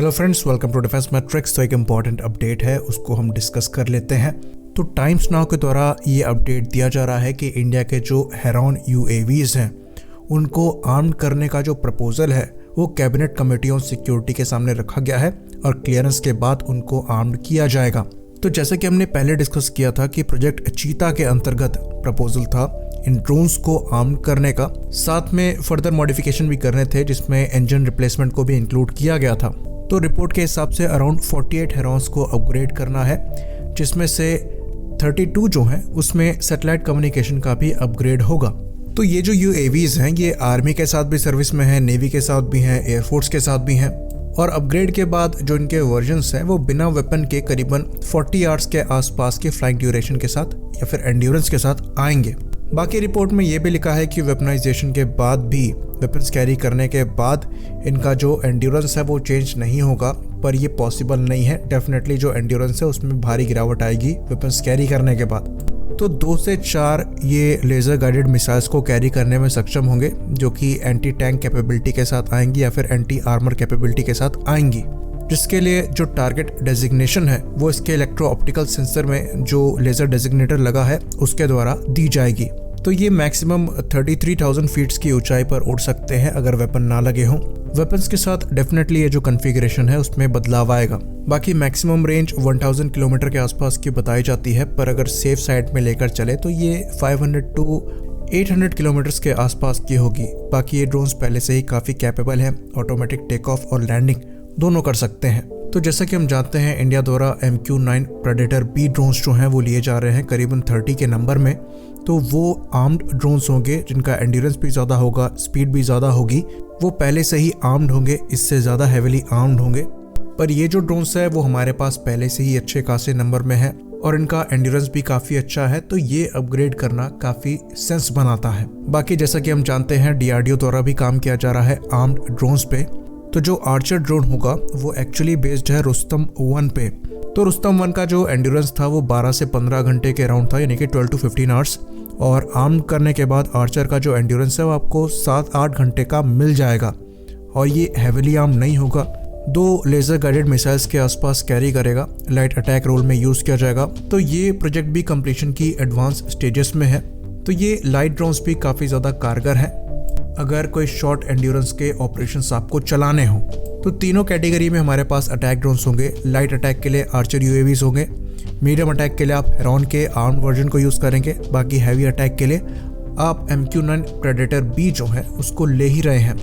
Hello friends, welcome to Defence Matrix. तो एक important update है, उसको हम डिस्कस कर लेते हैं। तो टाइम्स नाउ के द्वारा ये अपडेट दिया जा रहा है कि इंडिया के जो हेरॉन यूएवीज हैं उनको आर्म करने का जो प्रपोजल है वो कैबिनेट कमेटी ऑन सिक्योरिटी के सामने रखा गया है और क्लियरेंस के बाद उनको आर्म्ड किया जाएगा। तो जैसे कि हमने पहले डिस्कस किया था कि प्रोजेक्ट चीता के अंतर्गत प्रपोजल था इन ड्रोन्स को आर्म करने का, साथ में फर्दर मॉडिफिकेशन भी करने थे जिसमें इंजन रिप्लेसमेंट को भी इंक्लूड किया गया था। तो रिपोर्ट के हिसाब से अराउंड 48 हेरॉन्स को अपग्रेड करना है, जिसमें से 32 जो हैं उसमें सैटेलाइट कम्युनिकेशन का भी अपग्रेड होगा। तो ये जो यूएवीज हैं ये आर्मी के साथ भी सर्विस में है, नेवी के साथ भी हैं, एयरफोर्स के साथ भी हैं और अपग्रेड के बाद जो इनके वर्जन्स हैं वो बिना वेपन के करीबन 40 आवर्स के आसपास के फ्लाइंग ड्यूरेशन के साथ या फिर एंड्योरेंस के साथ आएंगे। बाकी रिपोर्ट में ये भी लिखा है कि वेपनाइजेशन के बाद भी, वेपन्स कैरी करने के बाद इनका जो एंड्योरेंस है वो चेंज नहीं होगा, पर ये पॉसिबल नहीं है। डेफिनेटली जो एंड्योरेंस है उसमें भारी गिरावट आएगी वेपन्स कैरी करने के बाद। तो 2 से 4 ये लेज़र गाइडेड मिसाइल्स को कैरी करने में सक्षम होंगे, जो कि एंटी टैंक कैपेबिलिटी के साथ आएंगी या फिर एंटी आर्मर कैपेबिलिटी के साथ आएंगी, जिसके लिए जो टारगेट डेजिग्नेशन है वो इसके इलेक्ट्रो ऑप्टिकल सेंसर में जो लेज़र डेजिग्नेटर लगा है उसके द्वारा दी जाएगी। तो ये मैक्सिमम 33,000 फीट्स की ऊंचाई पर उड़ सकते हैं अगर वेपन ना लगे हों। वेपन्स के साथ डेफिनेटली ये जो कॉन्फ़िगरेशन है उसमें बदलाव आएगा। बाकी मैक्सिमम रेंज 1000 किलोमीटर के आसपास की बताई जाती है, पर अगर सेफ साइड में लेकर चले तो ये 500 टू 800 किलोमीटर्स के आसपास की होगी। बाकी ये ड्रोन्स पहले से ही काफ़ी कैपेबल हैं, ऑटोमेटिक टेक ऑफ और लैंडिंग दोनों कर सकते हैं। तो जैसा कि हम जानते हैं इंडिया द्वारा MQ-9 प्रेडेटर बी ड्रोन्स जो हैं वो लिए जा रहे हैं करीबन 30 के नंबर में। तो वो आर्म्ड ड्रोन्स होंगे जिनका एंड्योरेंस भी ज़्यादा होगा, स्पीड भी ज़्यादा होगी। वो पहले से ही आर्म्ड होंगे, इससे ज़्यादा हेविली आर्म्ड होंगे। पर ये जो ड्रोन्स है वो हमारे पास पहले से ही अच्छे खासे नंबर में है और इनका एंड्योरेंस भी काफ़ी अच्छा है, तो ये अपग्रेड करना काफ़ी सेंस बनाता है। बाकी जैसा कि हम जानते हैं DRDO द्वारा भी काम किया जा रहा है आर्म्ड ड्रोन्स पे। तो जो आर्चर ड्रोन होगा वो एक्चुअली बेस्ड है रुस्तम 1 पे। तो रुस्तम 1 का जो एंड्योरेंस था वो 12 से 15 घंटे के अराउंड था, यानी कि 12 to 15 आवर्स। और आर्म करने के बाद आर्चर का जो एंड्योरेंस है वो आपको 7-8 घंटे का मिल जाएगा और ये हैविली आर्म नहीं होगा। 2 लेज़र गाइडेड मिसाइल्स के आसपास कैरी करेगा, लाइट अटैक रोल में यूज़ किया जाएगा। तो ये प्रोजेक्ट भी कंप्लीशन की एडवांस स्टेजेस में है। तो ये लाइट ड्रोन्स भी काफ़ी ज़्यादा कारगर हैं अगर कोई शॉर्ट एंड्योरेंस के ऑपरेशंस आपको चलाने हों। तो तीनों कैटेगरी में हमारे पास अटैक ड्रोन्स होंगे। लाइट अटैक के लिए आर्चर यूएवीज होंगे, मीडियम अटैक के लिए आप हेरॉन के आर्म वर्जन को यूज़ करेंगे, बाकी हैवी अटैक के लिए आप MQ-9 प्रेडेटर बी जो है उसको ले ही रहे हैं।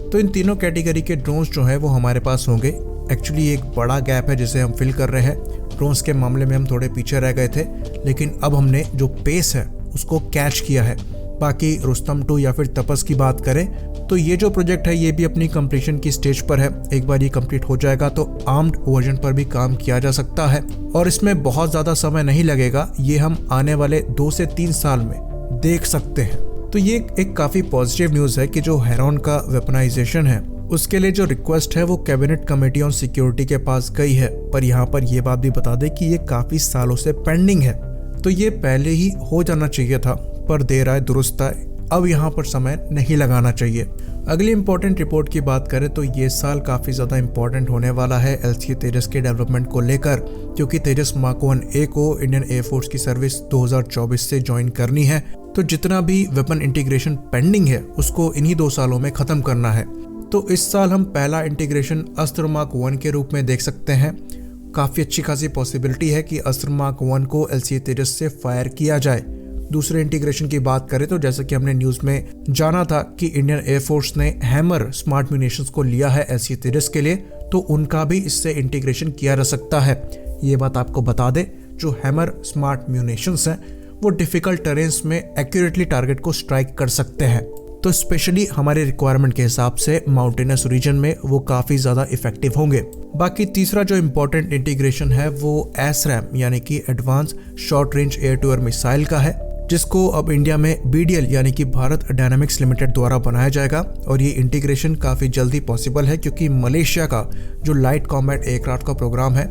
तो इन तीनों कैटेगरी के ड्रोन्स जो है वो हमारे पास होंगे। एक्चुअली एक बड़ा गैप है जिसे हम फिल कर रहे हैं। ड्रोन्स के मामले में हम थोड़े पीछे रह गए थे, लेकिन अब हमने जो पेस है उसको कैच किया है। बाकी रुस्तम 2 या फिर तपस की बात करें तो ये जो प्रोजेक्ट है ये भी अपनी कंप्लीशन की स्टेज पर है। एक बार ये कंप्लीट हो जाएगा तो आर्म्ड वर्जन पर भी काम किया जा सकता है और इसमें बहुत ज़्यादा समय नहीं लगेगा। ये हम आने वाले 2 से 3 साल में देख सकते हैं। तो ये एक काफ़ी पॉजिटिव न्यूज़ है कि जो हेरॉन का वेपनाइजेशन है उसके लिए जो रिक्वेस्ट है वो कैबिनेट कमेटी ऑन सिक्योरिटी के पास गई है। पर यहाँ पर ये बात भी बता दें कि ये काफ़ी सालों से पेंडिंग है, तो ये पहले ही हो जाना चाहिए था, पर देर आए दुरुस्त आए। अब यहाँ पर समय नहीं लगाना चाहिए। अगली इंपॉर्टेंट रिपोर्ट की बात करें तो ये साल काफ़ी ज़्यादा इंपॉर्टेंट होने वाला है LCA तेजस के डेवलपमेंट को लेकर, क्योंकि तेजस मार्क 1A को इंडियन एयरफोर्स की सर्विस 2024 से ज्वाइन करनी है। तो जितना भी वेपन इंटीग्रेशन पेंडिंग है उसको इन्हीं 2 सालों में ख़त्म करना है। तो इस साल हम पहला इंटीग्रेशन अस्त्र मार्क 1 के रूप में देख सकते हैं। काफ़ी अच्छी खासी पॉसिबिलिटी है कि अस्त्र मार्क 1 को LCA तेजस से फायर किया जाए। दूसरे इंटीग्रेशन की बात करें तो जैसा कि हमने न्यूज़ में जाना था कि इंडियन एयरफोर्स ने हैमर स्मार्ट म्यूनिशंस को लिया है LCA तेजस के लिए, तो उनका भी इससे इंटीग्रेशन किया जा सकता है। ये बात आपको बता दे, जो हैमर स्मार्ट म्यूनिशंस हैं वो डिफिकल्ट टेरेन्स में एक्यूरेटली टारगेट को स्ट्राइक कर सकते हैं। तो स्पेशली हमारे रिक्वायरमेंट के हिसाब से माउंटेनस रीजन में वो काफ़ी ज़्यादा इफेक्टिव होंगे। बाकी तीसरा जो इम्पोर्टेंट इंटीग्रेशन है वो SRAM यानी कि advance short range air to air missile का है, जिसको अब इंडिया में BDL यानी कि भारत डायनामिक्स लिमिटेड द्वारा बनाया जाएगा। और ये इंटीग्रेशन काफ़ी जल्दी पॉसिबल है क्योंकि मलेशिया का जो लाइट कॉम्बैट एयरक्राफ्ट का प्रोग्राम है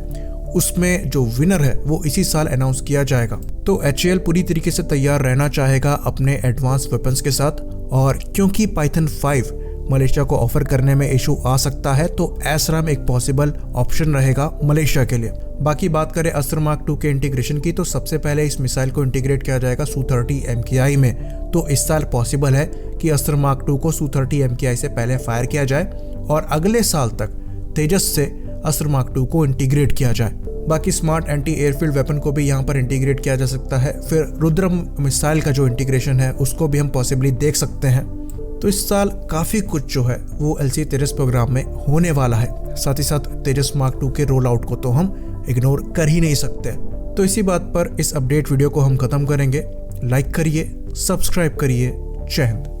उसमें जो विनर है वो इसी साल अनाउंस किया जाएगा। तो HAL पूरी तरीके से तैयार रहना चाहेगा अपने एडवांस वेपन्स के साथ, और क्योंकि पाइथन 5 मलेशिया को ऑफर करने में इशू आ सकता है, तो एसराम एक पॉसिबल ऑप्शन रहेगा मलेशिया के लिए। बाकी बात करें अस्त्र मार्क 2 के इंटीग्रेशन की, तो सबसे पहले इस मिसाइल को इंटीग्रेट किया जाएगा Su-30 MKI में। तो इस साल पॉसिबल है कि अस्त्र मार्क 2 को Su-30 MKI से पहले फायर किया जाए और अगले साल तक तेजस से अस्त्र मार्क 2 को इंटीग्रेट किया जाए। बाकी स्मार्ट एंटी एयरफील्ड वेपन को भी यहाँ पर इंटीग्रेट किया जा सकता है। फिर रुद्रम मिसाइल का जो इंटीग्रेशन है उसको भी हम पॉसिबली देख सकते हैं। तो इस साल काफ़ी कुछ जो है वो LCA तेजस प्रोग्राम में होने वाला है। साथ ही साथ तेजस मार्क 2 के रोल आउट को तो हम इग्नोर कर ही नहीं सकते। तो इसी बात पर इस अपडेट वीडियो को हम ख़त्म करेंगे। लाइक करिए, सब्सक्राइब करिए। जय हिंद।